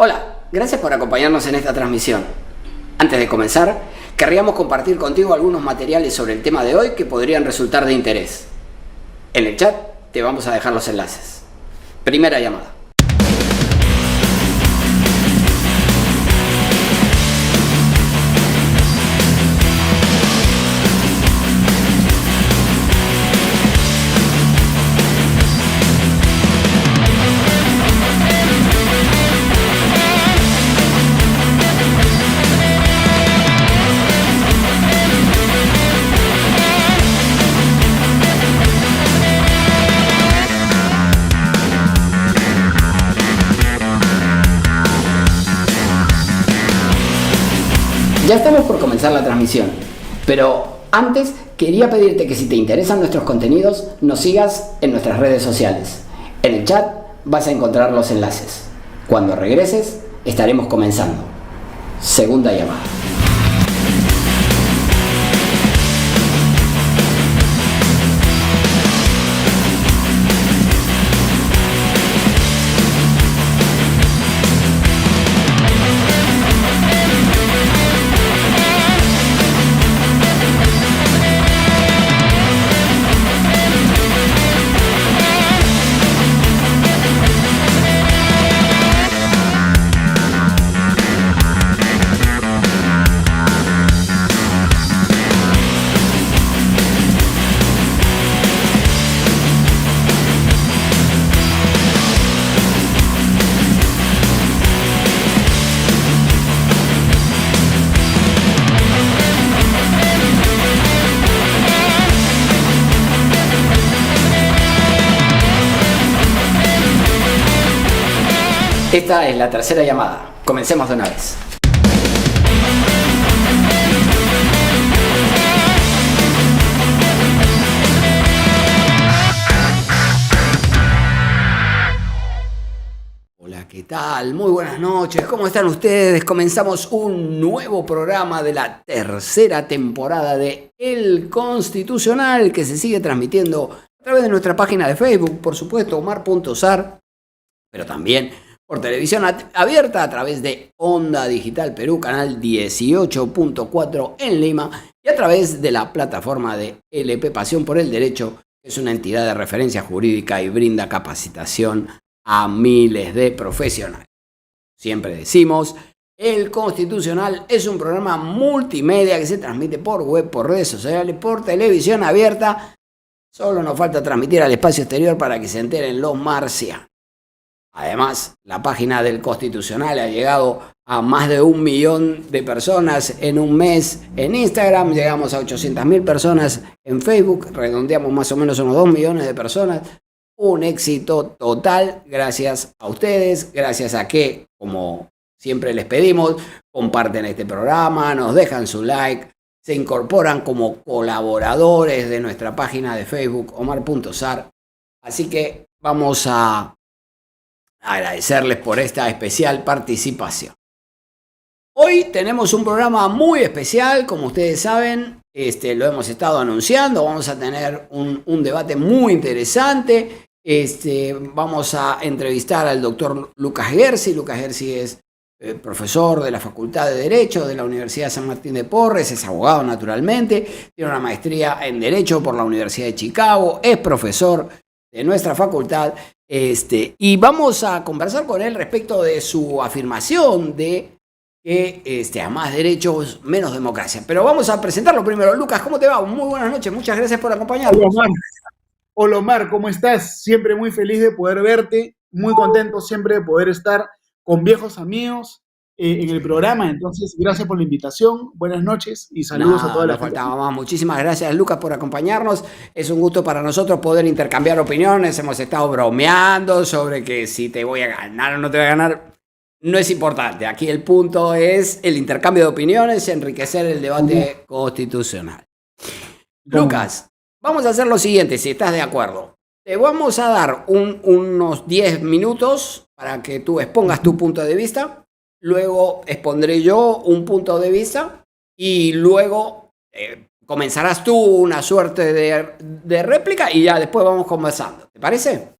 Hola, gracias por acompañarnos en esta transmisión. Antes de comenzar, querríamos compartir contigo algunos materiales sobre el tema de hoy que podrían resultar de interés. En el chat te vamos a dejar los enlaces. Primera llamada. Ya estamos por comenzar la transmisión, pero antes quería pedirte que si te interesan nuestros contenidos, nos sigas en nuestras redes sociales. En el chat vas a encontrar los enlaces. Cuando regreses, estaremos comenzando. Segunda llamada. Esta es la tercera llamada. Comencemos de una vez. Hola, ¿qué tal? Muy buenas noches. ¿Cómo están ustedes? Comenzamos un nuevo programa de la tercera temporada de El Constitucional que se sigue transmitiendo a través de nuestra página de Facebook, por supuesto, Omar.Sar, pero también por televisión abierta a través de Onda Digital Perú, canal 18.4 en Lima, y a través de la plataforma de LP Pasión por el Derecho, que es una entidad de referencia jurídica y brinda capacitación a miles de profesionales. Siempre decimos, El Constitucional es un programa multimedia que se transmite por web, por redes sociales, por televisión abierta. Solo nos falta transmitir al espacio exterior para que se enteren los marcianos. Además, la página del Constitucional ha llegado a más de 1 millón de personas en un mes en Instagram, llegamos a 800.000 personas en Facebook, redondeamos más o menos unos 2 millones de personas. Un éxito total, gracias a ustedes, gracias a que, como siempre les pedimos, comparten este programa, nos dejan su like, se incorporan como colaboradores de nuestra página de Facebook, Omar.Sar. Así que vamos a agradecerles por esta especial participación. Hoy tenemos un programa muy especial, como ustedes saben, lo hemos estado anunciando, vamos a tener un debate muy interesante, vamos a entrevistar al doctor Lucas Gersi. Lucas Gersi es profesor de la Facultad de Derecho de la Universidad San Martín de Porres, es abogado naturalmente, tiene una maestría en Derecho por la Universidad de Chicago, es profesor de nuestra facultad, y vamos a conversar con él respecto de su afirmación de que a más derechos, menos democracia. Pero vamos a presentarlo primero. Lucas, ¿cómo te va? Muy buenas noches, muchas gracias por acompañarnos. Hola Omar. Hola Omar, ¿cómo estás? Siempre muy feliz de poder verte, muy contento siempre de poder estar con viejos amigos en el programa. Entonces, gracias por la invitación, buenas noches y saludos a toda la gente. Faltaba más. Muchísimas gracias, Lucas, por acompañarnos. Es un gusto para nosotros poder intercambiar opiniones. Hemos estado bromeando sobre que si te voy a ganar o no te voy a ganar. No es importante. Aquí el punto es el intercambio de opiniones, enriquecer el debate constitucional. Lucas, vamos a hacer lo siguiente, si estás de acuerdo. Te vamos a dar unos 10 minutos para que tú expongas tu punto de vista. Luego expondré yo un punto de vista y luego comenzarás tú una suerte de réplica y ya después vamos conversando. ¿Te parece?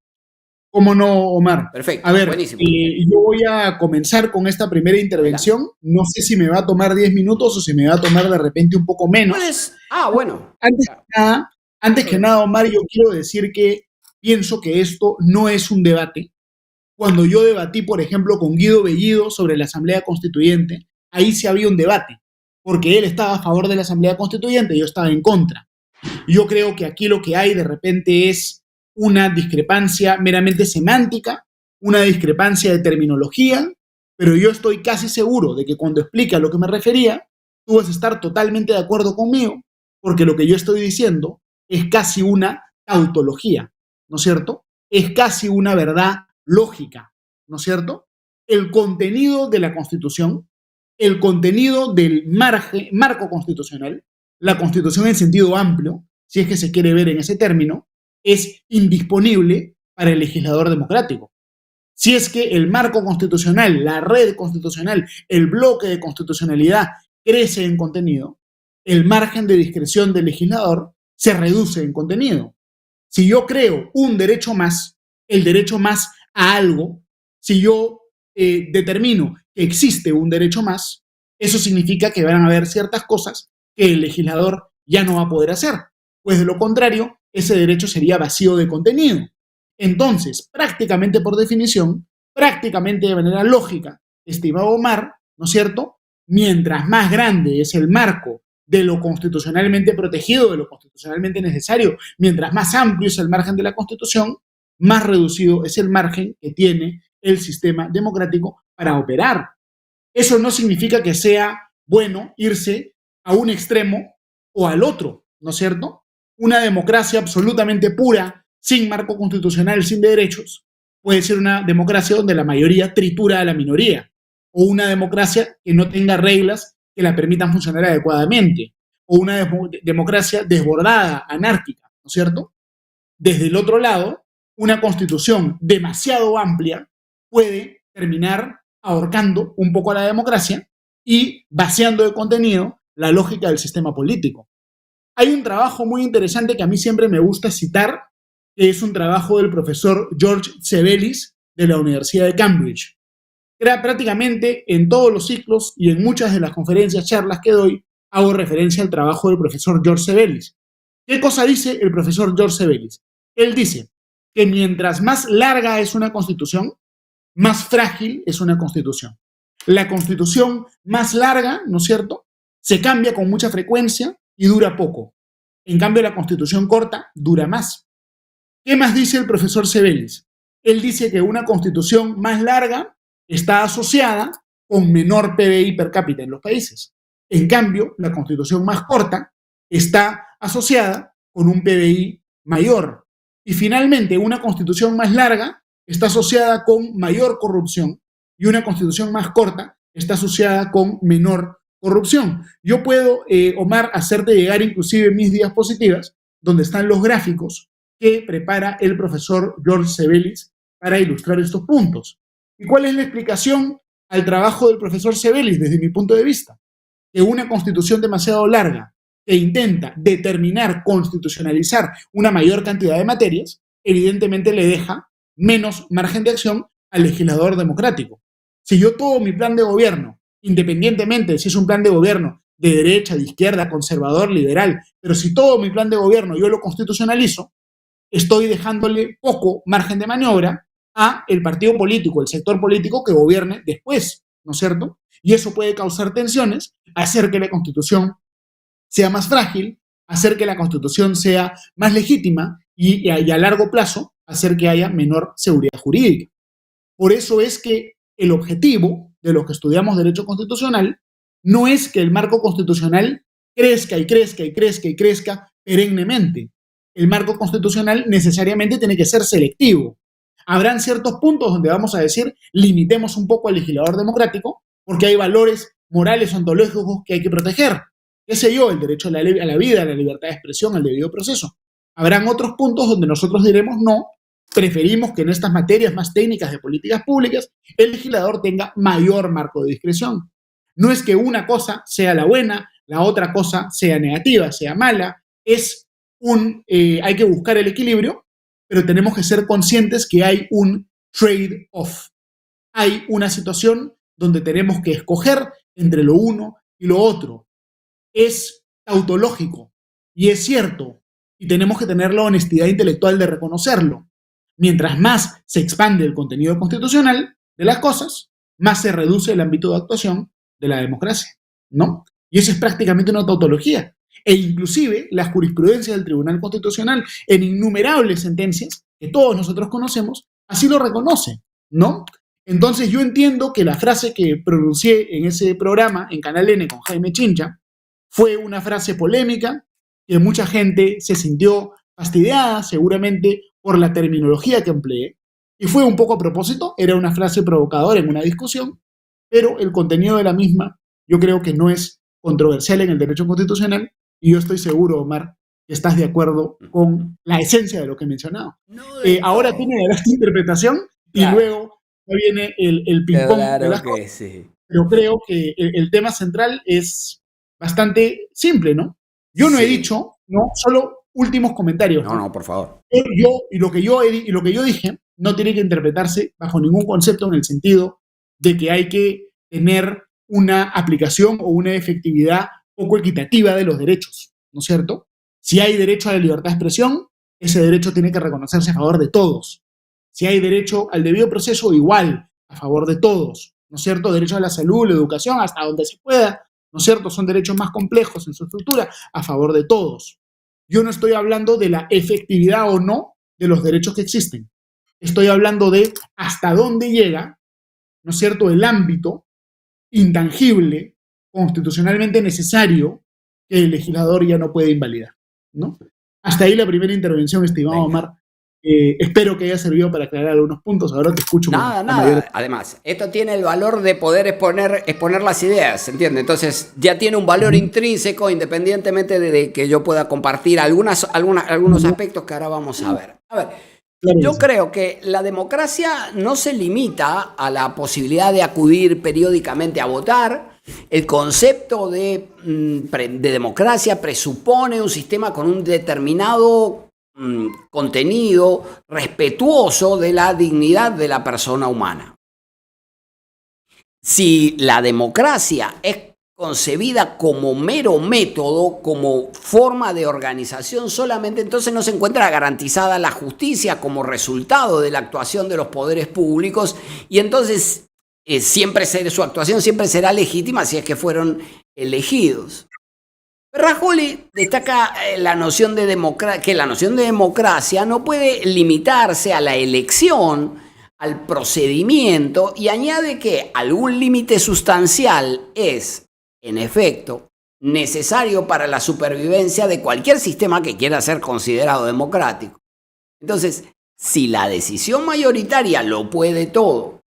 ¿Cómo no, Omar? Perfecto, A ver, buenísimo. yo voy a comenzar con esta primera intervención. No sé si me va a tomar 10 minutos o si me va a tomar de repente un poco menos. ¿Puedes? Ah, bueno. Antes que nada, Omar, yo quiero decir que pienso que esto no es un debate. Cuando yo debatí, por ejemplo, con Guido Bellido sobre la Asamblea Constituyente, ahí sí había un debate, porque él estaba a favor de la Asamblea Constituyente y yo estaba en contra. Yo creo que aquí lo que hay de repente es una discrepancia meramente semántica, una discrepancia de terminología, pero yo estoy casi seguro de que cuando explique a lo que me refería, tú vas a estar totalmente de acuerdo conmigo, porque lo que yo estoy diciendo es casi una tautología, ¿no es cierto? Es casi una verdad lógica, ¿no es cierto? El contenido de la Constitución, el contenido del marco constitucional, la Constitución en sentido amplio, si es que se quiere ver en ese término, es indisponible para el legislador democrático. Si es que el marco constitucional, la red constitucional, el bloque de constitucionalidad crece en contenido, el margen de discreción del legislador se reduce en contenido. Si yo creo un derecho más, el derecho más a algo, si yo determino que existe un derecho más, eso significa que van a haber ciertas cosas que el legislador ya no va a poder hacer. Pues de lo contrario, ese derecho sería vacío de contenido. Entonces, prácticamente por definición, prácticamente de manera lógica, estimado Omar, ¿no es cierto? Mientras más grande es el marco de lo constitucionalmente protegido, de lo constitucionalmente necesario, mientras más amplio es el margen de la Constitución, más reducido es el margen que tiene el sistema democrático para operar. Eso no significa que sea bueno irse a un extremo o al otro, ¿no es cierto? Una democracia absolutamente pura, sin marco constitucional, sin derechos, puede ser una democracia donde la mayoría tritura a la minoría, o una democracia que no tenga reglas que la permitan funcionar adecuadamente, o una democracia desbordada, anárquica, ¿no es cierto? Desde el otro lado, una constitución demasiado amplia puede terminar ahorcando un poco a la democracia y vaciando de contenido la lógica del sistema político. Hay un trabajo muy interesante que a mí siempre me gusta citar, que es un trabajo del profesor George Sebelius de la Universidad de Cambridge. Prácticamente en todos los ciclos y en muchas de las conferencias, charlas que doy, hago referencia al trabajo del profesor George Sebelius. ¿Qué cosa dice el profesor George Sebelius? Él dice que mientras más larga es una constitución, más frágil es una constitución. La constitución más larga, ¿no es cierto?, se cambia con mucha frecuencia y dura poco. En cambio, la constitución corta dura más. ¿Qué más dice el profesor Sebelius? Él dice que una constitución más larga está asociada con menor PBI per cápita en los países. En cambio, la constitución más corta está asociada con un PBI mayor. Y finalmente, una constitución más larga está asociada con mayor corrupción y una constitución más corta está asociada con menor corrupción. Yo puedo, Omar, hacerte llegar inclusive mis diapositivas, donde están los gráficos que prepara el profesor George Sebelius para ilustrar estos puntos. ¿Y cuál es la explicación al trabajo del profesor Sebelius desde mi punto de vista? Que una constitución demasiado larga que intenta determinar, constitucionalizar una mayor cantidad de materias, evidentemente le deja menos margen de acción al legislador democrático. Si yo todo mi plan de gobierno, independientemente de si es un plan de gobierno de derecha, de izquierda, conservador, liberal, pero si todo mi plan de gobierno yo lo constitucionalizo, estoy dejándole poco margen de maniobra a el partido político, el sector político que gobierne después, ¿no es cierto? Y eso puede causar tensiones, hacer que la Constitución sea más frágil, hacer que la Constitución sea más legítima y a largo plazo hacer que haya menor seguridad jurídica. Por eso es que el objetivo de los que estudiamos Derecho Constitucional no es que el marco constitucional crezca y crezca y crezca y crezca perennemente. El marco constitucional necesariamente tiene que ser selectivo. Habrán ciertos puntos donde vamos a decir, limitemos un poco al legislador democrático, porque hay valores morales ontológicos que hay que proteger. ¿Qué sé yo? El derecho a la vida, a la libertad de expresión, al debido proceso. Habrán otros puntos donde nosotros diremos no, preferimos que en estas materias más técnicas de políticas públicas el legislador tenga mayor marco de discreción. No es que una cosa sea la buena, la otra cosa sea negativa, sea mala, hay que buscar el equilibrio pero tenemos que ser conscientes que hay un trade-off. Hay una situación donde tenemos que escoger entre lo uno y lo otro. Es tautológico y es cierto, y tenemos que tener la honestidad intelectual de reconocerlo. Mientras más se expande el contenido constitucional de las cosas, más se reduce el ámbito de actuación de la democracia, ¿no? Y eso es prácticamente una tautología. E inclusive la jurisprudencia del Tribunal Constitucional en innumerables sentencias que todos nosotros conocemos, así lo reconoce, ¿no? Entonces yo entiendo que la frase que pronuncié en ese programa, en Canal N con Jaime Chincha, fue una frase polémica, que mucha gente se sintió fastidiada, seguramente por la terminología que empleé, y fue un poco a propósito, era una frase provocadora en una discusión, pero el contenido de la misma yo creo que no es controversial en el derecho constitucional, y yo estoy seguro, Omar, que estás de acuerdo con la esencia de lo que he mencionado. Ahora tú me darás tu interpretación y luego viene el ping-pong de las cosas. Sí. Pero creo que el tema central es bastante simple, ¿no? Yo no he dicho, ¿no? Solo últimos comentarios. No, por favor. Lo que yo dije no tiene que interpretarse bajo ningún concepto en el sentido de que hay que tener una aplicación o una efectividad poco equitativa de los derechos, ¿no es cierto? Si hay derecho a la libertad de expresión, ese derecho tiene que reconocerse a favor de todos. Si hay derecho al debido proceso, igual, a favor de todos, ¿no es cierto? Derecho a la salud, la educación, hasta donde se pueda, ¿no es cierto? Son derechos más complejos en su estructura, a favor de todos. Yo no estoy hablando de la efectividad o no de los derechos que existen. Estoy hablando de hasta dónde llega, ¿no es cierto?, el ámbito intangible, constitucionalmente necesario, que el legislador ya no puede invalidar, ¿no? Hasta ahí la primera intervención, estimado Omar. Espero que haya servido para aclarar algunos puntos. Ahora te escucho. Nada. Además, esto tiene el valor de poder exponer las ideas, ¿entiendes? Entonces, ya tiene un valor intrínseco, independientemente de que yo pueda compartir algunos aspectos que ahora vamos a ver. A ver, yo creo que la democracia no se limita a la posibilidad de acudir periódicamente a votar. El concepto de democracia presupone un sistema con un determinado contenido respetuoso de la dignidad de la persona humana. Si la democracia es concebida como mero método, como forma de organización solamente, entonces no se encuentra garantizada la justicia como resultado de la actuación de los poderes públicos, y entonces su actuación siempre será legítima si es que fueron elegidos. Rajoli destaca que la noción de democracia no puede limitarse a la elección, al procedimiento, y añade que algún límite sustancial es, en efecto, necesario para la supervivencia de cualquier sistema que quiera ser considerado democrático. Entonces, si la decisión mayoritaria lo puede todo,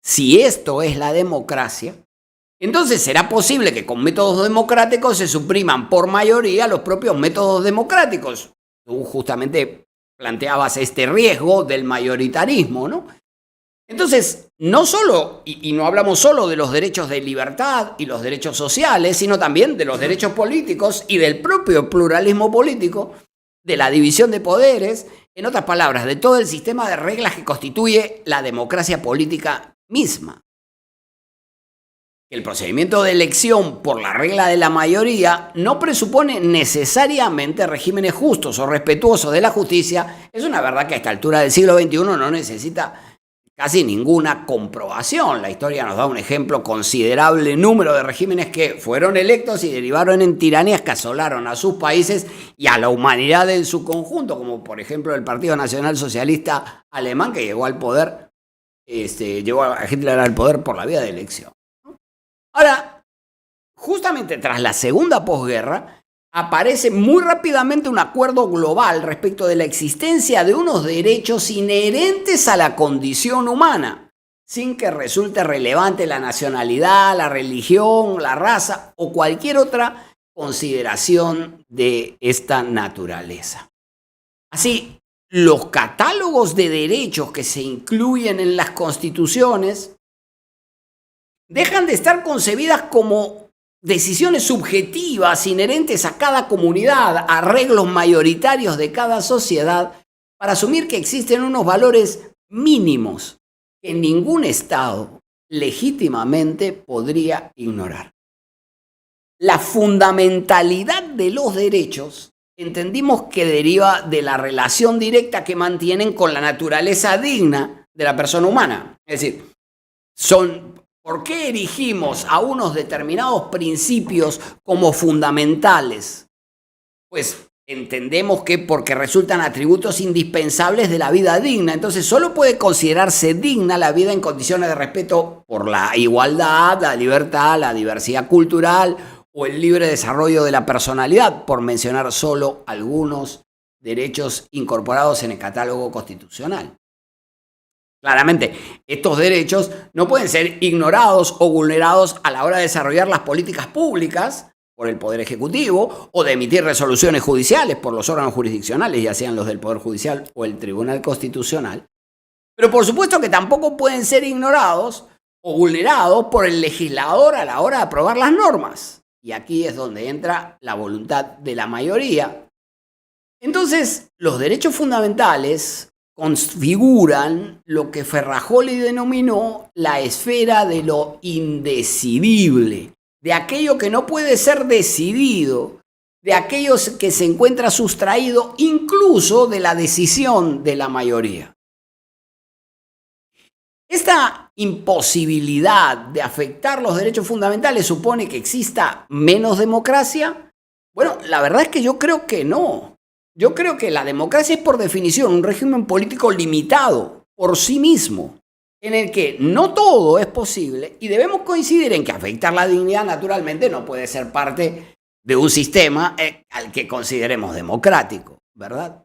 si esto es la democracia, entonces será posible que con métodos democráticos se supriman por mayoría los propios métodos democráticos. Tú justamente planteabas este riesgo del mayoritarismo, ¿no? Entonces, no solo, y no hablamos solo de los derechos de libertad y los derechos sociales, sino también de los derechos políticos y del propio pluralismo político, de la división de poderes, en otras palabras, de todo el sistema de reglas que constituye la democracia política misma. El procedimiento de elección por la regla de la mayoría no presupone necesariamente regímenes justos o respetuosos de la justicia. Es una verdad que a esta altura del siglo XXI no necesita casi ninguna comprobación. La historia nos da un ejemplo considerable número de regímenes que fueron electos y derivaron en tiranías que asolaron a sus países y a la humanidad en su conjunto, como por ejemplo el Partido Nacional Socialista Alemán, que llegó al poder, llegó a Hitler al poder por la vía de elección. Ahora, justamente tras la segunda posguerra, aparece muy rápidamente un acuerdo global respecto de la existencia de unos derechos inherentes a la condición humana, sin que resulte relevante la nacionalidad, la religión, la raza o cualquier otra consideración de esta naturaleza. Así, los catálogos de derechos que se incluyen en las constituciones dejan de estar concebidas como decisiones subjetivas inherentes a cada comunidad, arreglos mayoritarios de cada sociedad, para asumir que existen unos valores mínimos que ningún Estado legítimamente podría ignorar. La fundamentalidad de los derechos entendimos que deriva de la relación directa que mantienen con la naturaleza digna de la persona humana. Es decir, ¿por qué erigimos a unos determinados principios como fundamentales? Pues entendemos que porque resultan atributos indispensables de la vida digna. Entonces, solo puede considerarse digna la vida en condiciones de respeto por la igualdad, la libertad, la diversidad cultural o el libre desarrollo de la personalidad, por mencionar solo algunos derechos incorporados en el catálogo constitucional. Claramente, estos derechos no pueden ser ignorados o vulnerados a la hora de desarrollar las políticas públicas por el Poder Ejecutivo o de emitir resoluciones judiciales por los órganos jurisdiccionales, ya sean los del Poder Judicial o el Tribunal Constitucional. Pero por supuesto que tampoco pueden ser ignorados o vulnerados por el legislador a la hora de aprobar las normas. Y aquí es donde entra la voluntad de la mayoría. Entonces, los derechos fundamentales configuran lo que Ferrajoli denominó la esfera de lo indecidible, de aquello que no puede ser decidido, de aquello que se encuentra sustraído incluso de la decisión de la mayoría. Esta imposibilidad de afectar los derechos fundamentales supone que exista menos democracia. Bueno, la verdad es que yo creo que no. Yo creo que la democracia es por definición un régimen político limitado por sí mismo, en el que no todo es posible y debemos coincidir en que afectar la dignidad naturalmente no puede ser parte de un sistema al que consideremos democrático, ¿verdad?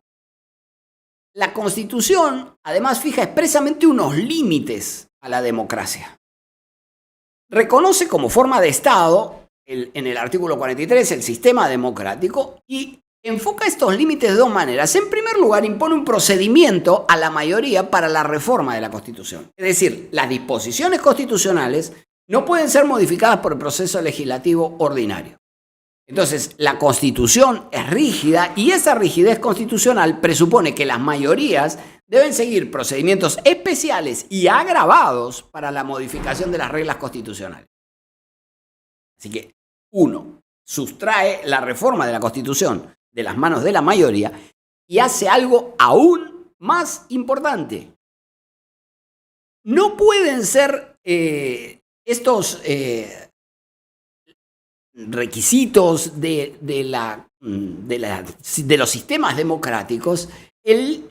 La Constitución, además, fija expresamente unos límites a la democracia. Reconoce como forma de Estado, en el artículo 43, el sistema democrático y enfoca estos límites de dos maneras. En primer lugar, impone un procedimiento a la mayoría para la reforma de la Constitución. Es decir, las disposiciones constitucionales no pueden ser modificadas por el proceso legislativo ordinario. Entonces, la Constitución es rígida y esa rigidez constitucional presupone que las mayorías deben seguir procedimientos especiales y agravados para la modificación de las reglas constitucionales. Así que, uno, sustrae la reforma de la Constitución de las manos de la mayoría y hace algo aún más importante. No pueden ser estos requisitos de los sistemas democráticos el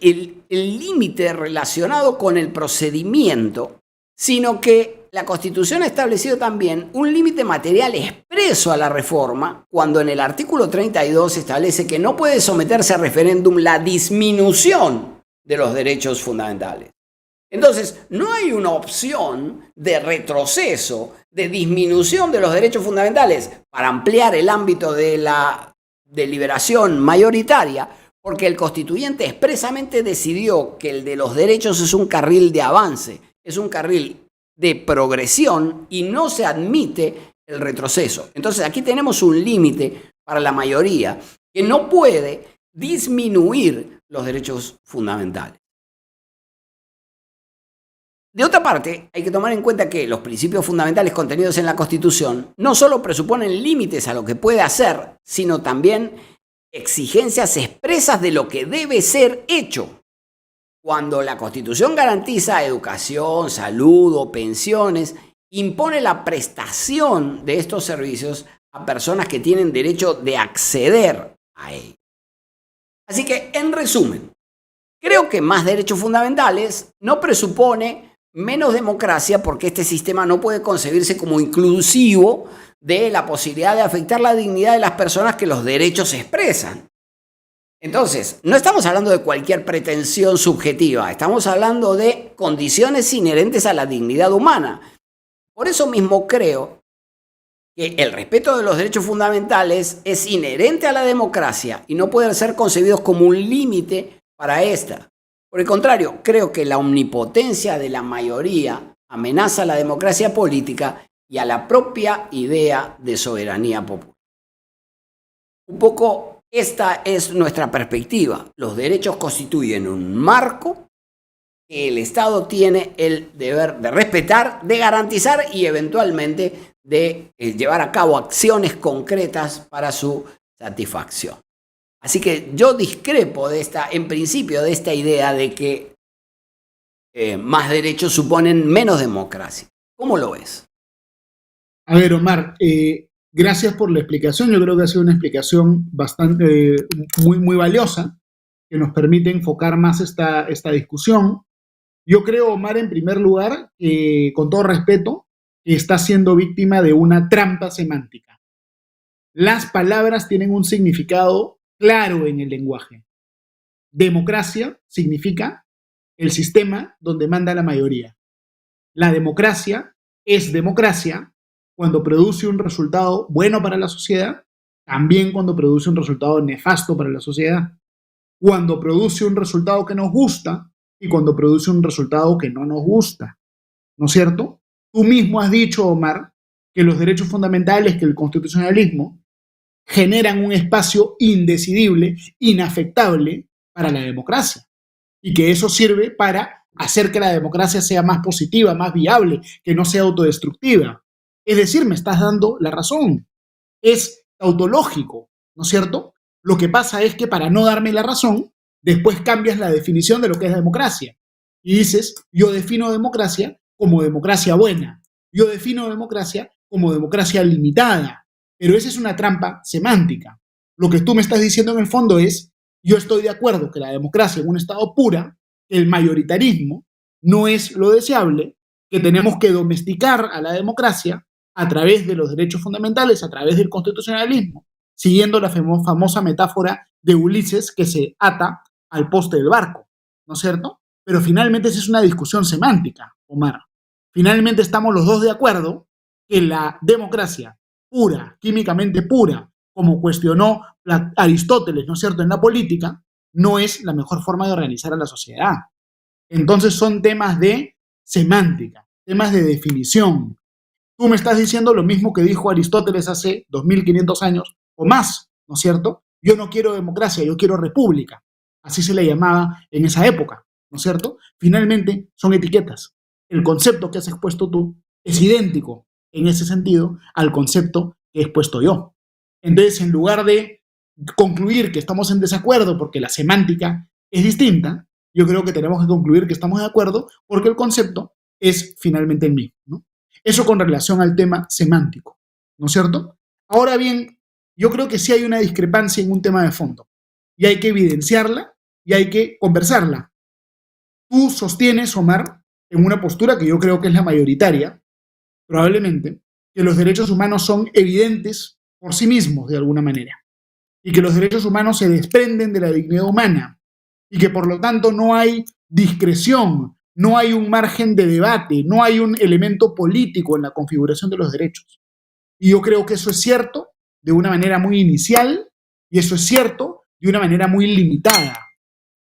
límite relacionado con el procedimiento, sino que la Constitución ha establecido también un límite material expreso a la reforma cuando en el artículo 32 establece que no puede someterse a referéndum la disminución de los derechos fundamentales. Entonces, no hay una opción de retroceso, de disminución de los derechos fundamentales para ampliar el ámbito de la deliberación mayoritaria, porque el constituyente expresamente decidió que el de los derechos es un carril de avance, es un carril de progresión y no se admite el retroceso. Entonces, aquí tenemos un límite para la mayoría que no puede disminuir los derechos fundamentales. De otra parte, hay que tomar en cuenta que los principios fundamentales contenidos en la Constitución no solo presuponen límites a lo que puede hacer, sino también exigencias expresas de lo que debe ser hecho. Cuando la Constitución garantiza educación, salud o pensiones, impone la prestación de estos servicios a personas que tienen derecho de acceder a ellos. Así que, en resumen, creo que más derechos fundamentales no presupone menos democracia porque este sistema no puede concebirse como inclusivo de la posibilidad de afectar la dignidad de las personas que los derechos expresan. Entonces, no estamos hablando de cualquier pretensión subjetiva, estamos hablando de condiciones inherentes a la dignidad humana. Por eso mismo creo que el respeto de los derechos fundamentales es inherente a la democracia y no pueden ser concebidos como un límite para esta. Por el contrario, creo que la omnipotencia de la mayoría amenaza a la democracia política y a la propia idea de soberanía popular. Un poco Esta es nuestra perspectiva. Los derechos constituyen un marco que el Estado tiene el deber de respetar, de garantizar y eventualmente de llevar a cabo acciones concretas para su satisfacción. Así que yo discrepo en principio, de esta idea de que más derechos suponen menos democracia. ¿Cómo lo ves? A ver, Omar, gracias por la explicación. Yo creo que ha sido una explicación bastante, muy valiosa, que nos permite enfocar más esta discusión. Yo creo, Omar, en primer lugar, con todo respeto, que está siendo víctima de una trampa semántica. Las palabras tienen un significado claro en el lenguaje. Democracia significa el sistema donde manda la mayoría. La democracia es democracia cuando produce un resultado bueno para la sociedad, también cuando produce un resultado nefasto para la sociedad, cuando produce un resultado que nos gusta y cuando produce un resultado que no nos gusta, ¿no es cierto? Tú mismo has dicho, Omar, que los derechos fundamentales, que el constitucionalismo, generan un espacio indecidible, inafectable para la democracia, y que eso sirve para hacer que la democracia sea más positiva, más viable, que no sea autodestructiva. Es decir, me estás dando la razón. Es tautológico, ¿no es cierto? Lo que pasa es que para no darme la razón, después cambias la definición de lo que es democracia. Y dices, yo defino democracia como democracia buena. Yo defino democracia como democracia limitada. Pero esa es una trampa semántica. Lo que tú me estás diciendo en el fondo es, yo estoy de acuerdo que la democracia en un estado pura, el mayoritarismo, no es lo deseable, que tenemos que domesticar a la democracia a través de los derechos fundamentales, a través del constitucionalismo, siguiendo la famosa metáfora de Ulises que se ata al poste del barco, ¿no es cierto? Pero finalmente esa es una discusión semántica, Omar. Finalmente estamos los dos de acuerdo que la democracia pura, químicamente pura, como cuestionó Aristóteles, ¿no es cierto?, en la política, no es la mejor forma de organizar a la sociedad. Entonces son temas de semántica, temas de definición. Tú me estás diciendo lo mismo que dijo Aristóteles hace 2500 años o más, ¿no es cierto? Yo no quiero democracia, yo quiero república. Así se le llamaba en esa época, ¿no es cierto? Finalmente son etiquetas. El concepto que has expuesto tú es idéntico en ese sentido al concepto que he expuesto yo. Entonces, en lugar de concluir que estamos en desacuerdo porque la semántica es distinta, yo creo que tenemos que concluir que estamos de acuerdo porque el concepto es finalmente el mismo, ¿no? Eso con relación al tema semántico, ¿no es cierto? Ahora bien, yo creo que sí hay una discrepancia en un tema de fondo y hay que evidenciarla y hay que conversarla. Tú sostienes, Omar, en una postura que yo creo que es la mayoritaria, probablemente, que los derechos humanos son evidentes por sí mismos de alguna manera y que los derechos humanos se desprenden de la dignidad humana y que por lo tanto no hay discreción, no hay un margen de debate, no hay un elemento político en la configuración de los derechos. Y yo creo que eso es cierto de una manera muy inicial y eso es cierto de una manera muy limitada.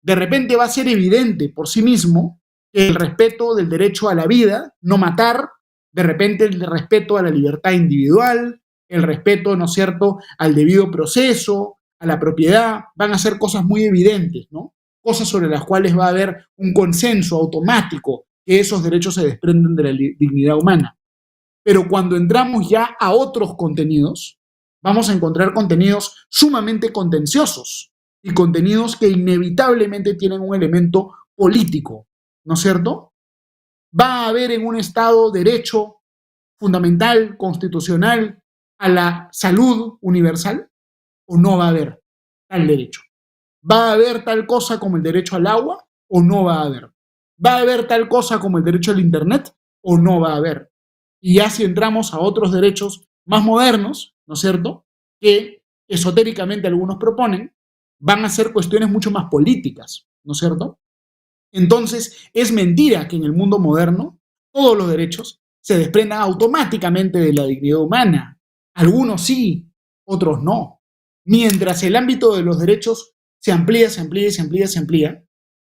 De repente va a ser evidente por sí mismo que el respeto del derecho a la vida, no matar, de repente el respeto a la libertad individual, el respeto, ¿no es cierto?, al debido proceso, a la propiedad, van a ser cosas muy evidentes, ¿no? Cosas sobre las cuales va a haber un consenso automático que esos derechos se desprenden de la dignidad humana. Pero cuando entramos ya a otros contenidos, vamos a encontrar contenidos sumamente contenciosos y contenidos que inevitablemente tienen un elemento político, ¿no es cierto? ¿Va a haber en un Estado derecho fundamental, constitucional, a la salud universal o no va a haber tal derecho? ¿Va a haber tal cosa como el derecho al agua o no va a haber? ¿Va a haber tal cosa como el derecho al Internet o no va a haber? Y ya si entramos a otros derechos más modernos, ¿no es cierto?, que esotéricamente algunos proponen, van a ser cuestiones mucho más políticas, ¿no es cierto? Entonces, es mentira que en el mundo moderno todos los derechos se desprendan automáticamente de la dignidad humana. Algunos sí, otros no. Mientras el ámbito de los derechos se amplía, se amplía, se amplía, se amplía,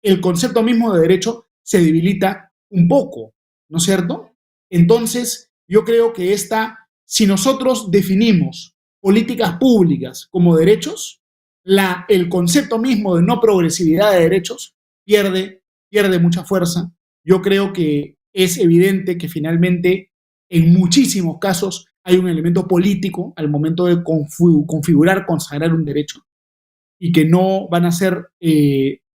el concepto mismo de derecho se debilita un poco, ¿no es cierto? Entonces, yo creo que si nosotros definimos políticas públicas como derechos, el concepto mismo de no progresividad de derechos pierde mucha fuerza. Yo creo que es evidente que finalmente en muchísimos casos hay un elemento político al momento de configurar, consagrar un derecho, y que no van a ser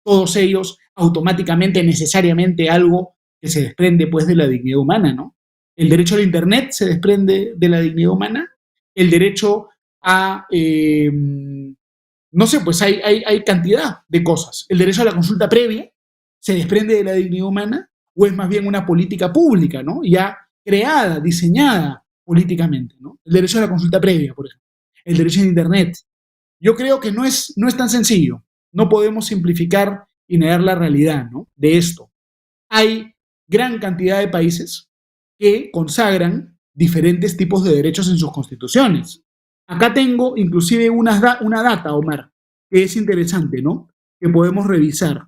todos ellos automáticamente, necesariamente algo que se desprende pues de la dignidad humana, ¿no? El derecho al Internet se desprende de la dignidad humana, el derecho a, no sé, pues hay cantidad de cosas. El derecho a la consulta previa se desprende de la dignidad humana, o es más bien una política pública, ¿no? Ya creada, diseñada políticamente, ¿no? El derecho a la consulta previa, por ejemplo. El derecho a Internet. Yo creo que no es tan sencillo. No podemos simplificar y negar la realidad, ¿no?, de esto. Hay gran cantidad de países que consagran diferentes tipos de derechos en sus constituciones. Acá tengo inclusive una data, Omar, que es interesante, ¿no?, que podemos revisar.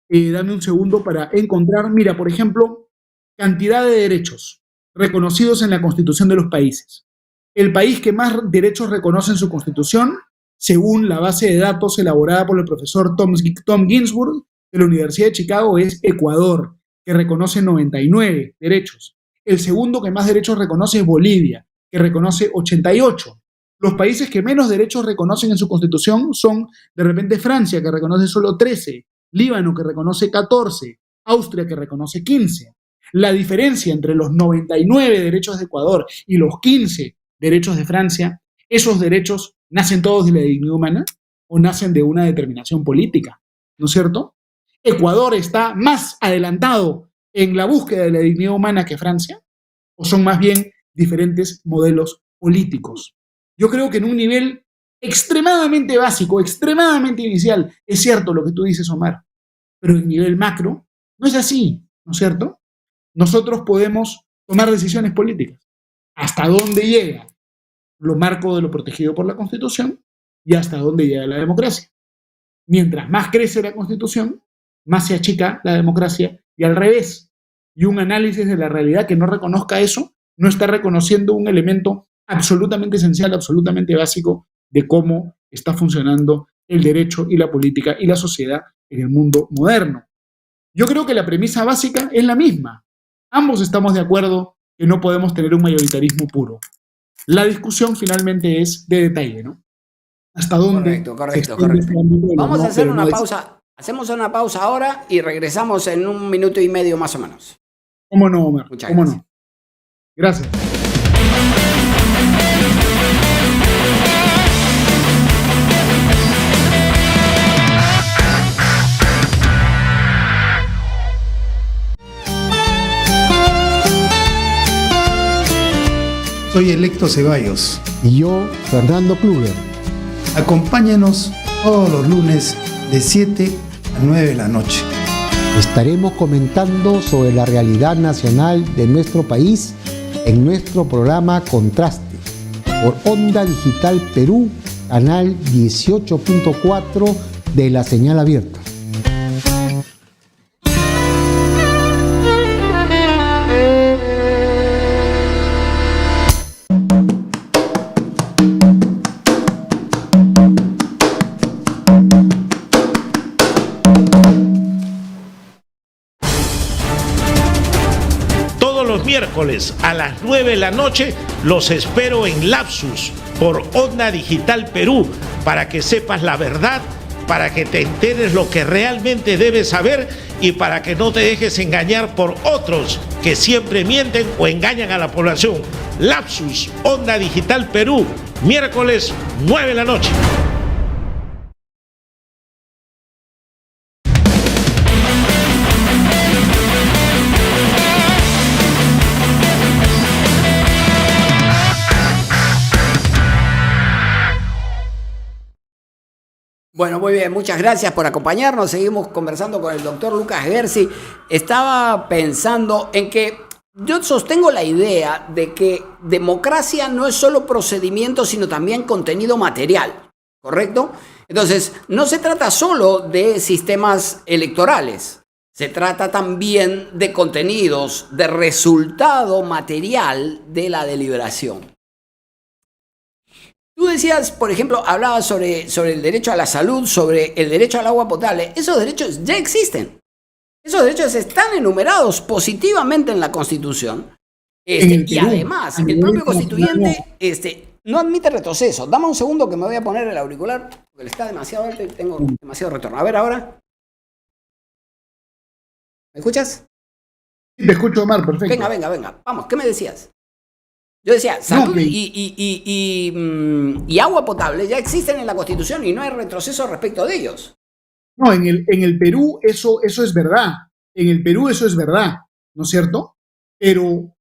Dame un segundo para encontrar, mira, por ejemplo, cantidad de derechos reconocidos en la Constitución de los países. El país que más derechos reconoce en su Constitución, según la base de datos elaborada por el profesor Tom Ginsburg de la Universidad de Chicago, es Ecuador, que reconoce 99 derechos. El segundo que más derechos reconoce es Bolivia, que reconoce 88. Los países que menos derechos reconocen en su Constitución son, de repente, Francia, que reconoce solo 13, Líbano, que reconoce 14, Austria, que reconoce 15. La diferencia entre los 99 derechos de Ecuador y los 15 derechos de Francia, esos derechos nacen todos de la dignidad humana o nacen de una determinación política, ¿no es cierto? ¿Ecuador está más adelantado en la búsqueda de la dignidad humana que Francia? ¿O son más bien diferentes modelos políticos? Yo creo que en un nivel extremadamente básico, extremadamente inicial, es cierto lo que tú dices, Omar, pero en nivel macro no es así, ¿no es cierto? Nosotros podemos tomar decisiones políticas. ¿Hasta dónde llega lo marco de lo protegido por la Constitución y hasta dónde llega la democracia? Mientras más crece la Constitución, más se achica la democracia, y al revés. Y un análisis de la realidad que no reconozca eso no está reconociendo un elemento absolutamente esencial, absolutamente básico de cómo está funcionando el derecho y la política y la sociedad en el mundo moderno. Yo creo que la premisa básica es la misma. Ambos estamos de acuerdo que no podemos tener un mayoritarismo puro. La discusión finalmente es de detalle, ¿no? ¿Hasta dónde? Correcto. Vamos a hacer una pausa. Hacemos una pausa ahora y regresamos en 1 minuto y medio más o menos. ¿Cómo no, Omar? Muchas gracias. No? Gracias. Soy Electo Ceballos. Y yo, Fernando Kluger. Acompáñanos todos los lunes de 7 a 9 de la noche. Estaremos comentando sobre la realidad nacional de nuestro país en nuestro programa Contraste por Onda Digital Perú, canal 18.4 de la señal abierta. Miércoles a las 9 de la noche los espero en Lapsus por Onda Digital Perú para que sepas la verdad, para que te enteres lo que realmente debes saber y para que no te dejes engañar por otros que siempre mienten o engañan a la población. Lapsus, Onda Digital Perú, miércoles 9 de la noche. Bueno, muy bien, muchas gracias por acompañarnos. Seguimos conversando con el doctor Lucas Gersi. Estaba pensando en que yo sostengo la idea de que democracia no es solo procedimiento, sino también contenido material, ¿correcto? Entonces, no se trata solo de sistemas electorales, se trata también de contenidos, de resultado material de la deliberación. ¿Tú decías, por ejemplo, hablabas sobre el derecho a la salud, sobre el derecho al agua potable. Esos derechos ya existen. Esos derechos están enumerados positivamente en la Constitución. Y además, el propio constituyente no admite retroceso. Dame un segundo que me voy a poner el auricular, porque está demasiado alto y tengo demasiado retorno. A ver ahora. ¿Me escuchas? Sí, te escucho, Omar, perfecto. Venga. Vamos, ¿qué me decías? Yo decía, salud y agua potable ya existen en la Constitución y no hay retroceso respecto de ellos. No, en el Perú eso es verdad. En el Perú eso es verdad, ¿no es cierto? Pero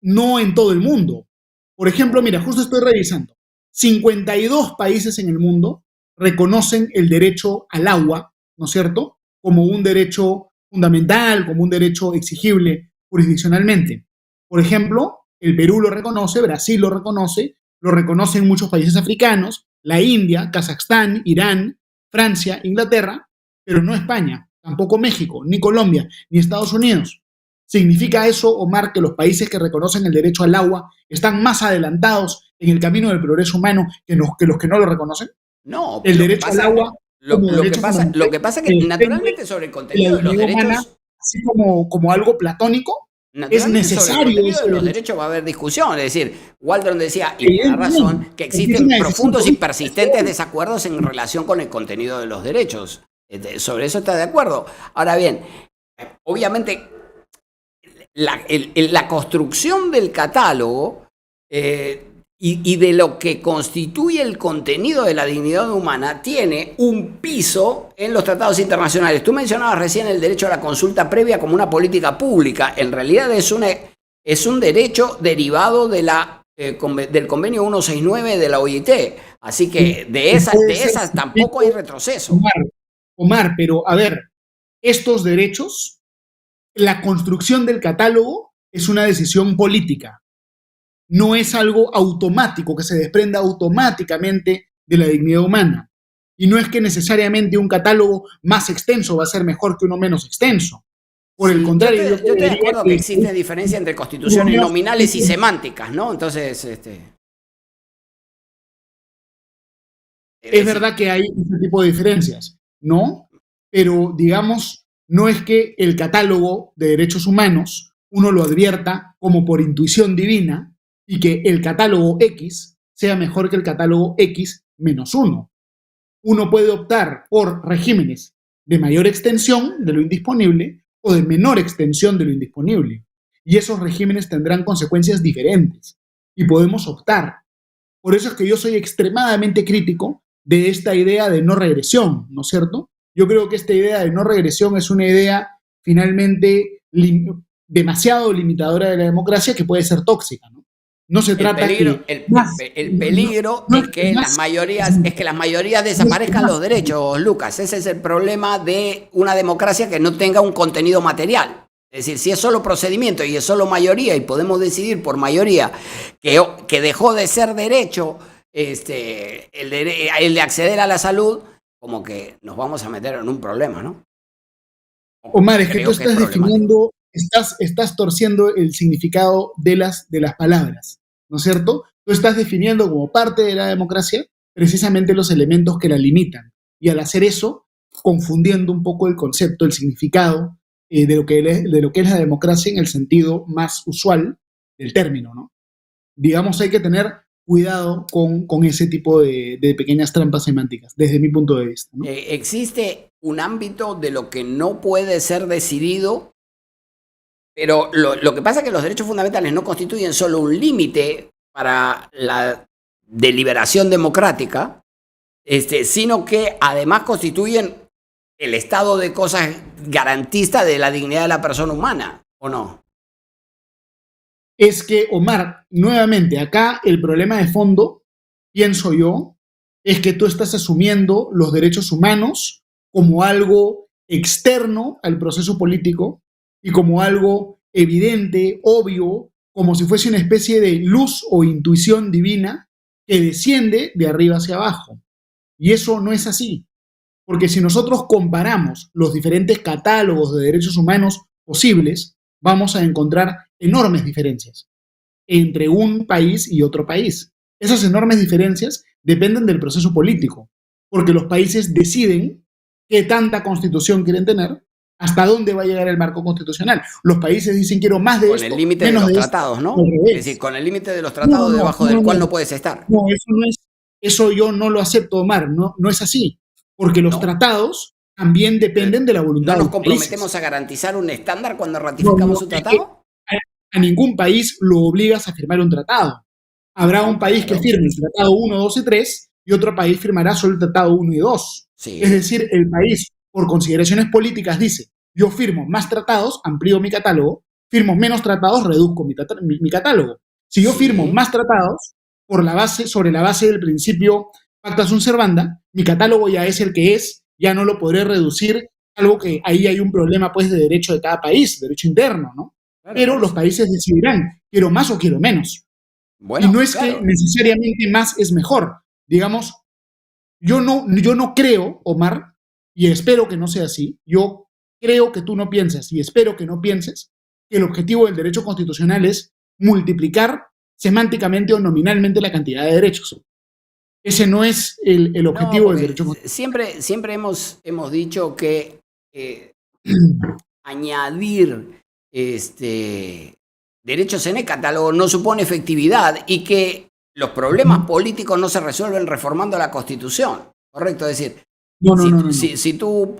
no en todo el mundo. Por ejemplo, mira, justo estoy revisando. 52 países en el mundo reconocen el derecho al agua, ¿no es cierto?, como un derecho fundamental, como un derecho exigible jurisdiccionalmente. Por ejemplo, el Perú lo reconoce, Brasil lo reconocen muchos países africanos, la India, Kazajstán, Irán, Francia, Inglaterra, pero no España, tampoco México, ni Colombia, ni Estados Unidos. ¿Significa eso, Omar, que los países que reconocen el derecho al agua están más adelantados en el camino del progreso humano que los que no lo reconocen? No, el derecho al agua. Lo que pasa es que naturalmente sobre el contenido de los derechos humana, así como algo platónico, es necesario. Sobre de los derechos va a haber discusión. Es decir, Waldron decía, y me da razón, que existen profundos y persistentes desacuerdos en relación con el contenido de los derechos. Sobre eso está de acuerdo. Ahora bien, obviamente, la construcción del catálogo y de lo que constituye el contenido de la dignidad humana tiene un piso en los tratados internacionales. Tú mencionabas recién el derecho a la consulta previa como una política pública. En realidad es un derecho derivado de del convenio 169 de la OIT. Así que de esas tampoco hay retroceso. Omar, pero a ver, estos derechos, la construcción del catálogo es una decisión política. No es algo automático, que se desprenda automáticamente de la dignidad humana. Y no es que necesariamente un catálogo más extenso va a ser mejor que uno menos extenso. Por el contrario, yo estoy de acuerdo que existe diferencia entre constituciones nominales y semánticas, ¿no? Entonces, es verdad que hay ese tipo de diferencias, ¿no? Pero, digamos, no es que el catálogo de derechos humanos uno lo advierta como por intuición divina, y que el catálogo X sea mejor que el catálogo X menos 1. Uno puede optar por regímenes de mayor extensión de lo indisponible o de menor extensión de lo indisponible. Y esos regímenes tendrán consecuencias diferentes. Y podemos optar. Por eso es que yo soy extremadamente crítico de esta idea de no regresión, ¿no es cierto? Yo creo que esta idea de no regresión es una idea finalmente demasiado limitadora de la democracia que puede ser tóxica, ¿no? No se trata el peligro es que las mayorías desaparezcan los derechos, Lucas. Ese es el problema de una democracia que no tenga un contenido material. Es decir, si es solo procedimiento y es solo mayoría y podemos decidir por mayoría que dejó de ser derecho el de acceder a la salud, como que nos vamos a meter en un problema, ¿no? Omar, es que tú estás definiendo, estás torciendo el significado de las palabras, ¿no es cierto? Tú estás definiendo como parte de la democracia precisamente los elementos que la limitan. Y al hacer eso, confundiendo un poco el concepto, el significado de lo que es la democracia en el sentido más usual del término, ¿no? Digamos, hay que tener cuidado con ese tipo de pequeñas trampas semánticas, desde mi punto de vista, ¿no? Existe un ámbito de lo que no puede ser decidido, pero lo que pasa es que los derechos fundamentales no constituyen solo un límite para la deliberación democrática, sino que además constituyen el estado de cosas garantista de la dignidad de la persona humana, ¿o no? Es que, Omar, nuevamente, acá el problema de fondo, pienso yo, es que tú estás asumiendo los derechos humanos como algo externo al proceso político y como algo evidente, obvio, como si fuese una especie de luz o intuición divina que desciende de arriba hacia abajo. Y eso no es así, porque si nosotros comparamos los diferentes catálogos de derechos humanos posibles, vamos a encontrar enormes diferencias entre un país y otro país. Esas enormes diferencias dependen del proceso político, porque los países deciden qué tanta constitución quieren tener, hasta dónde va a llegar el marco constitucional. Los países dicen quiero más de Con esto, el límite de menos los de esto. tratados, ¿no? Al Es revés. decir, con el límite de los tratados debajo del cual no puedes estar. No, eso yo no lo acepto, Omar, no es así, porque los No. tratados también dependen de la voluntad ¿No de nos los países. comprometemos a garantizar un estándar cuando ratificamos un tratado? A ningún país lo obligas a firmar un tratado. Habrá un país que firme el tratado 1, 2 y 3 y otro país firmará solo el tratado 1 y 2. Sí. Es decir, el país, por consideraciones políticas, dice, yo firmo más tratados, amplío mi catálogo, firmo menos tratados, reduzco mi catálogo. Si yo firmo más tratados, sobre la base del principio pacta sunt servanda, mi catálogo ya es el que es, ya no lo podré reducir, algo que ahí hay un problema pues de derecho de cada país, derecho interno, ¿no? Claro, pero por los eso. países decidirán, quiero más o quiero menos. Bueno, Y no es claro. que necesariamente más es mejor. Digamos, yo no creo, Omar, y espero que no sea así, yo creo que tú no piensas y espero que no pienses que el objetivo del derecho constitucional es multiplicar semánticamente o nominalmente la cantidad de derechos. Ese no es el No, objetivo del porque derecho constitucional. siempre hemos dicho que añadir derechos en el catálogo no supone efectividad y que los problemas políticos no se resuelven reformando la Constitución, ¿correcto? Es decir, No. si tú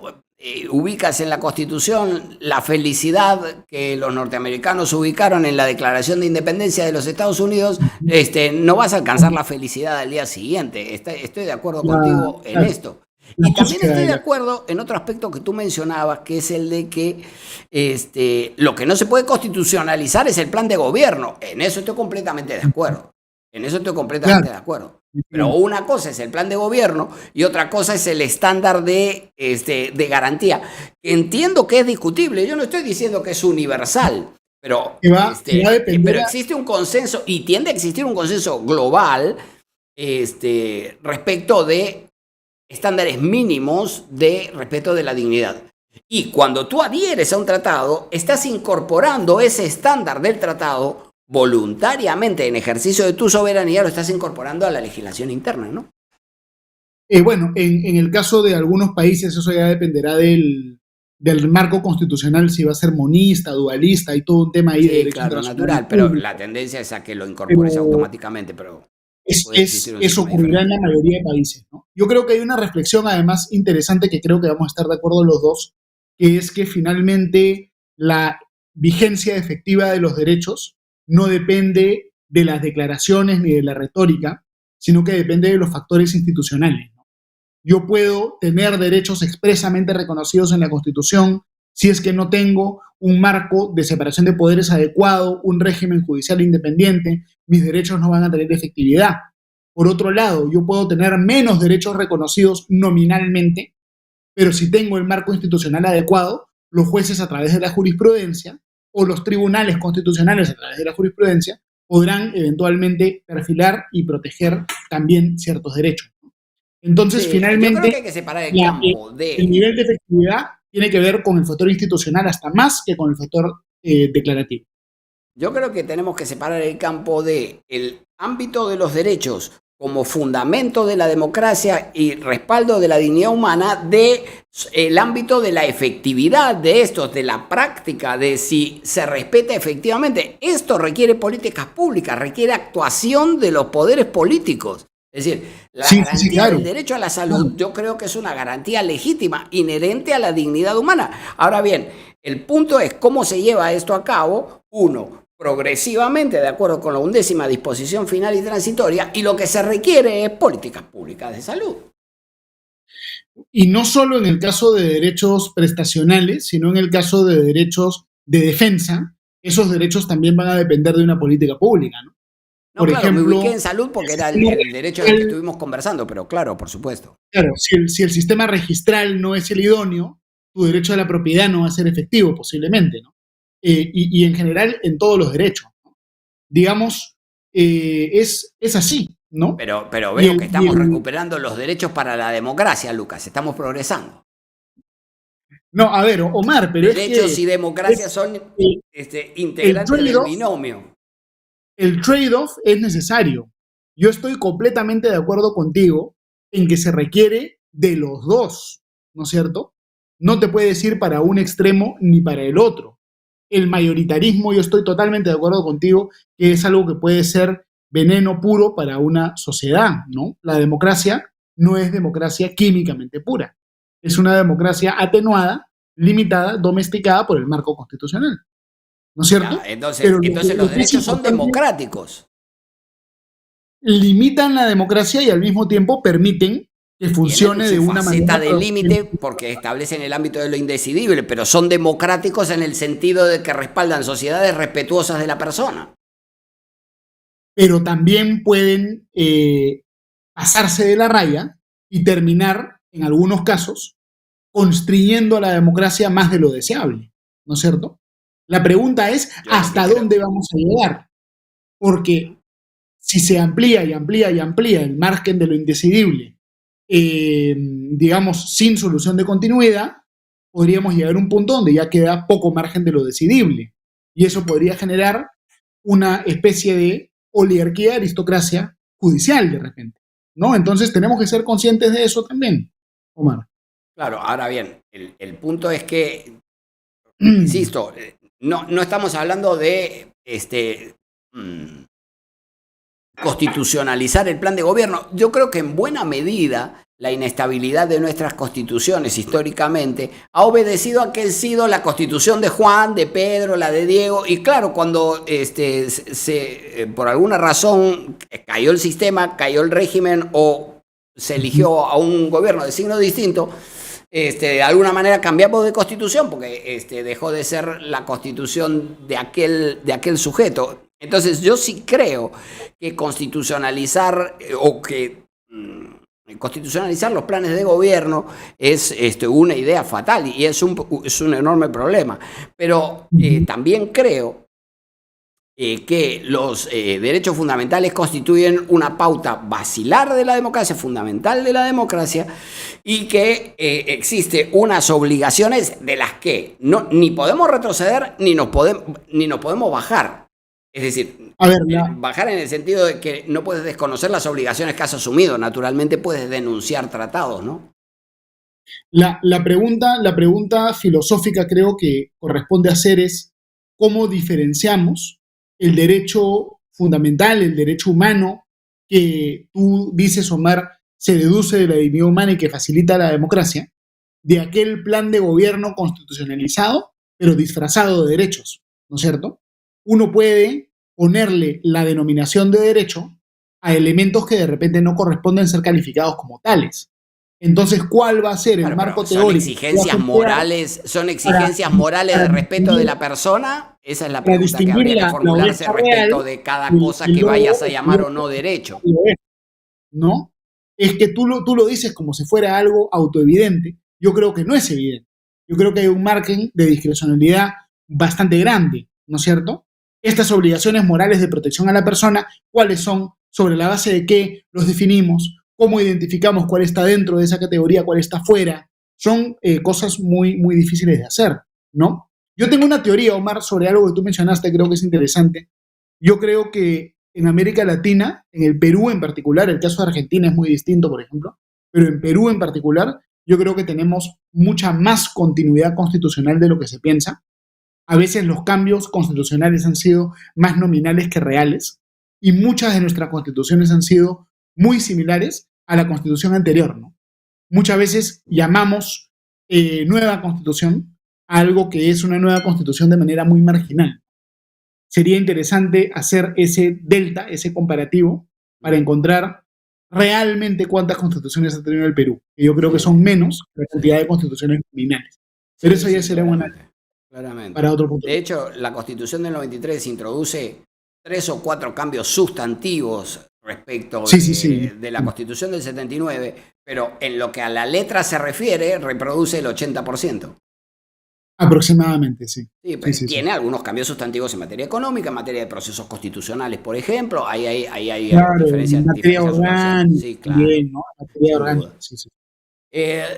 ubicas en la Constitución la felicidad que los norteamericanos ubicaron en la Declaración de Independencia de los Estados Unidos, no vas a alcanzar la felicidad al día siguiente. Estoy de acuerdo contigo en esto. Y también estoy de acuerdo en otro aspecto que tú mencionabas, que es el de que lo que no se puede constitucionalizar es el plan de gobierno. En eso estoy completamente de acuerdo. De acuerdo. Pero una cosa es el plan de gobierno y otra cosa es el estándar de garantía. Entiendo que es discutible. Yo no estoy diciendo que es universal, pero, pero existe un consenso y tiende a existir un consenso global respecto de estándares mínimos de respeto de la dignidad. Y cuando tú adhieres a un tratado, estás incorporando ese estándar del tratado voluntariamente en ejercicio de tu soberanía, lo estás incorporando a la legislación interna, ¿no? Bueno, en el caso de algunos países eso ya dependerá del marco constitucional, si va a ser monista, dualista, hay todo un tema ahí de derecho claro, natural, pero la tendencia es a que lo incorpores automáticamente, pero eso ocurrirá en la mayoría de países, ¿no? Yo creo que hay una reflexión además interesante que creo que vamos a estar de acuerdo los dos, que es que finalmente la vigencia efectiva de los derechos no depende de las declaraciones ni de la retórica, sino que depende de los factores institucionales, ¿no? Yo puedo tener derechos expresamente reconocidos en la Constitución si es que no tengo un marco de separación de poderes adecuado, un régimen judicial independiente, mis derechos no van a tener efectividad. Por otro lado, yo puedo tener menos derechos reconocidos nominalmente, pero si tengo el marco institucional adecuado, los jueces a través de la jurisprudencia o los tribunales constitucionales a través de la jurisprudencia podrán eventualmente perfilar y proteger también ciertos derechos. Entonces, finalmente, yo creo que hay que separar el campo el nivel de efectividad tiene que ver con el factor institucional hasta más que con el factor declarativo. Yo creo que tenemos que separar el campo del ámbito de los derechos como fundamento de la democracia y respaldo de la dignidad humana del ámbito de la efectividad de estos, de la práctica, de si se respeta efectivamente. Esto requiere políticas públicas, requiere actuación de los poderes políticos. Es decir, la garantía del derecho a la salud, yo creo que es una garantía legítima, inherente a la dignidad humana. Ahora bien, el punto es cómo se lleva esto a cabo, progresivamente, de acuerdo con la 11ª disposición final y transitoria, y lo que se requiere es políticas públicas de salud. Y no solo en el caso de derechos prestacionales, sino en el caso de derechos de defensa, esos derechos también van a depender de una política pública, ¿no? No, por ejemplo, me ubiqué en salud porque era el derecho del que estuvimos conversando, pero claro, por supuesto. Claro, si el sistema registral no es el idóneo, tu derecho a la propiedad no va a ser efectivo, posiblemente, ¿no? Y en general en todos los derechos, ¿no? Digamos, es así, ¿no? Pero veo que estamos recuperando los derechos para la democracia, Lucas, estamos progresando. No, a ver, Omar, pero derechos y democracia son integrantes del binomio. El trade-off es necesario. Yo estoy completamente de acuerdo contigo en que se requiere de los dos, ¿no es cierto? No te puedes ir para un extremo ni para el otro. El mayoritarismo, yo estoy totalmente de acuerdo contigo, que es algo que puede ser veneno puro para una sociedad, ¿no? La democracia no es democracia químicamente pura. Es una democracia atenuada, limitada, domesticada por el marco constitucional, ¿no es cierto? Ya, entonces los derechos son democráticos. Limitan la democracia y al mismo tiempo permiten que funcione de una manera. De límite porque establecen el ámbito de lo indecidible, pero son democráticos en el sentido de que respaldan sociedades respetuosas de la persona. Pero también pueden pasarse de la raya y terminar, en algunos casos, constriñendo a la democracia más de lo deseable, ¿no es cierto? La pregunta es, ¿hasta dónde vamos a llegar? Porque si se amplía y amplía y amplía el margen de lo indecidible, digamos, sin solución de continuidad, podríamos llegar a un punto donde ya queda poco margen de lo decidible. Y eso podría generar una especie de oligarquía, aristocracia judicial de repente, ¿no? Entonces tenemos que ser conscientes de eso también, Omar. Claro, ahora bien, el punto es que, insisto, no estamos hablando de constitucionalizar el plan de gobierno. Yo creo que en buena medida la inestabilidad de nuestras constituciones históricamente ha obedecido a que ha sido la constitución de Juan, de Pedro, la de Diego, y claro, cuando por alguna razón cayó el sistema, cayó el régimen o se eligió a un gobierno de signo distinto, de alguna manera cambiamos de constitución porque dejó de ser la constitución de aquel sujeto. Entonces yo sí creo que constitucionalizar constitucionalizar los planes de gobierno es una idea fatal y es un enorme problema. Pero también creo que los derechos fundamentales constituyen una pauta basilar de la democracia, fundamental de la democracia, y que existe unas obligaciones de las que ni podemos retroceder ni nos podemos bajar. Es decir, bajar en el sentido de que no puedes desconocer las obligaciones que has asumido. Naturalmente puedes denunciar tratados, ¿no? La pregunta filosófica creo que corresponde hacer es cómo diferenciamos el derecho fundamental, el derecho humano, que tú dices, Omar, se deduce de la dignidad humana y que facilita la democracia, de aquel plan de gobierno constitucionalizado, pero disfrazado de derechos, ¿no es cierto? Uno puede ponerle la denominación de derecho a elementos que de repente no corresponden ser calificados como tales. Entonces, ¿cuál va a ser el marco teórico? ¿Son exigencias morales de respeto de la persona? Esa es la pregunta que habría que formularse respecto de cada cosa que vayas a llamar o no derecho. ¿No? Es que tú lo dices como si fuera algo autoevidente. Yo creo que no es evidente. Yo creo que hay un margen de discrecionalidad bastante grande, ¿no es cierto? Estas obligaciones morales de protección a la persona, ¿cuáles son? ¿Sobre la base de qué los definimos? ¿Cómo identificamos cuál está dentro de esa categoría, cuál está fuera? Son cosas muy, muy difíciles de hacer, ¿no? Yo tengo una teoría, Omar, sobre algo que tú mencionaste, creo que es interesante. Yo creo que en América Latina, en el Perú en particular, el caso de Argentina es muy distinto, por ejemplo, pero en Perú en particular, yo creo que tenemos mucha más continuidad constitucional de lo que se piensa. A veces los cambios constitucionales han sido más nominales que reales y muchas de nuestras constituciones han sido muy similares a la constitución anterior, ¿no? Muchas veces llamamos nueva constitución a algo que es una nueva constitución de manera muy marginal. Sería interesante hacer ese delta, ese comparativo, para encontrar realmente cuántas constituciones ha tenido el Perú. Y yo creo que son menos la cantidad de constituciones nominales. Pero eso ya será para otro punto. De hecho, la Constitución del 93 introduce 3 o 4 cambios sustantivos respecto de la Constitución del 79, pero en lo que a la letra se refiere, reproduce el 80%. Aproximadamente, sí. Tiene algunos cambios sustantivos en materia económica, en materia de procesos constitucionales, por ejemplo. Ahí hay diferencias. En materia orgánica. Sí, claro. También, ¿no? En materia orgánica, sí.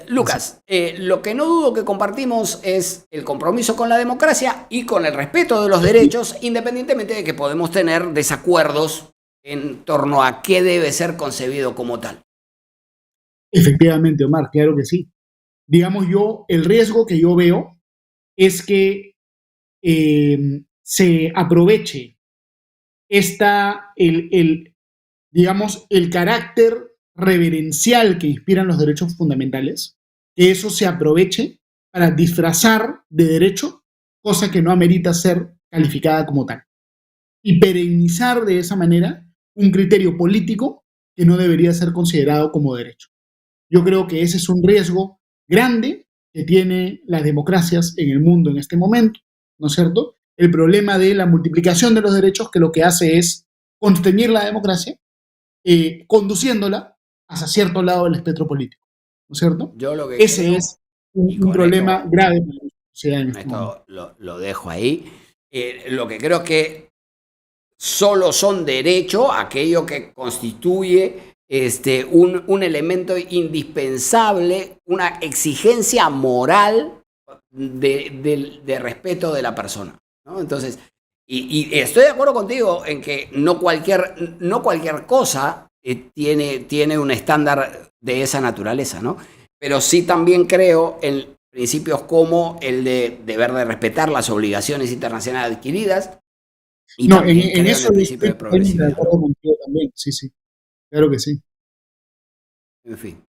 Lucas, lo que no dudo que compartimos es el compromiso con la democracia y con el respeto de los derechos, independientemente de que podemos tener desacuerdos en torno a qué debe ser concebido como tal. Efectivamente, Omar, claro que sí. Digamos yo, el riesgo que yo veo es que se aproveche digamos, el carácter reverencial que inspiran los derechos fundamentales, que eso se aproveche para disfrazar de derecho, cosa que no amerita ser calificada como tal, y perennizar de esa manera un criterio político que no debería ser considerado como derecho. Yo creo que ese es un riesgo grande que tienen las democracias en el mundo en este momento, ¿no es cierto? El problema de la multiplicación de los derechos, que lo que hace es constreñir la democracia, conduciéndola hacia cierto lado del espectro político, ¿no es cierto? Yo lo que Ese creo, es un problema grave para la sociedad en este momento. esto lo dejo ahí, lo que creo que solo son derecho aquello que constituye un elemento indispensable, una exigencia moral de respeto de la persona, ¿no? Entonces, y estoy de acuerdo contigo en que no cualquier cosa tiene un estándar de esa naturaleza, ¿no? Pero sí también creo en principios como el de deber de respetar las obligaciones internacionales adquiridas. Y No, también en creo en eso el yo principio de estoy totalmente de progresividad. acuerdo contigo también, sí, claro que sí. En fin.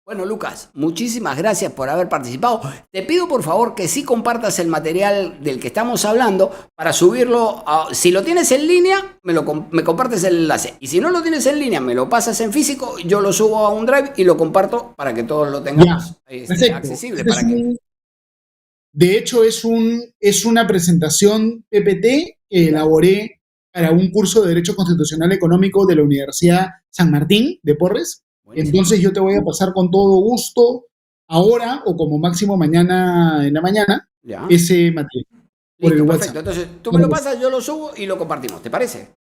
Bueno, Lucas, muchísimas gracias por haber participado. Te pido por favor que sí compartas el material del que estamos hablando para subirlo. Si lo tienes en línea, me compartes el enlace. Y si no lo tienes en línea, me lo pasas en físico, yo lo subo a un drive y lo comparto para que todos lo tengamos Perfecto. accesible. De hecho, es una presentación PPT que elaboré para un curso de Derecho Constitucional Económico de la Universidad San Martín de Porres. Buenísimo. Entonces yo te voy a pasar con todo gusto ahora o como máximo mañana en la mañana ese material. Por el WhatsApp. Perfecto. Entonces tú me lo pasas, yo lo subo y lo compartimos. ¿Te parece?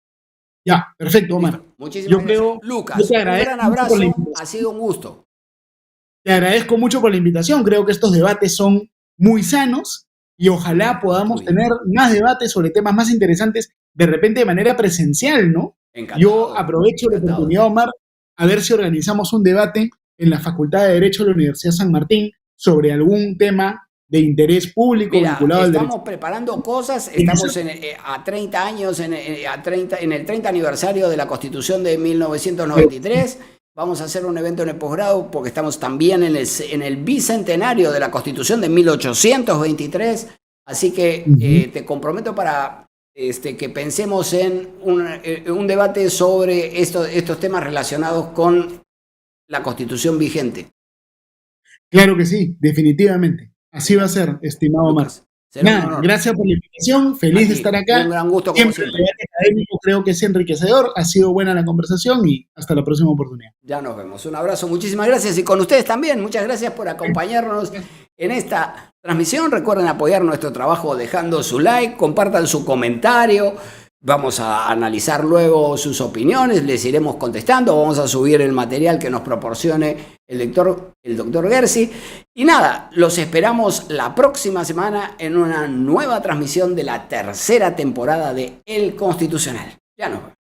Ya, perfecto, Omar. Listo. Muchísimas gracias. Lucas, un gran abrazo. Ha sido un gusto. Te agradezco mucho por la invitación. Creo que estos debates son muy sanos y ojalá podamos tener más debates sobre temas más interesantes, de repente de manera presencial, ¿no? Encantado, yo aprovecho la oportunidad, Omar, a ver si organizamos un debate en la Facultad de Derecho de la Universidad San Martín sobre algún tema de interés público vinculado al derecho. Estamos preparando cosas, estamos a 30 años, en el 30 aniversario de la Constitución de 1993. Vamos a hacer un evento en el posgrado porque estamos también en el bicentenario de la Constitución de 1823. Así que te comprometo para que pensemos en un debate sobre estos temas relacionados con la Constitución vigente. Claro que sí, definitivamente. Así va a ser, estimado Omar. Nada, gracias por la invitación, feliz de estar acá. Un gran gusto, como siempre. El debate académico creo que es enriquecedor, ha sido buena la conversación y hasta la próxima oportunidad. Ya nos vemos, un abrazo, muchísimas gracias y con ustedes también, muchas gracias por acompañarnos en esta transmisión. Recuerden apoyar nuestro trabajo dejando su like, compartan su comentario. Vamos a analizar luego sus opiniones, les iremos contestando, vamos a subir el material que nos proporcione el doctor Gersi. Y nada, los esperamos la próxima semana en una nueva transmisión de la tercera temporada de El Constitucional. Ya nos vemos.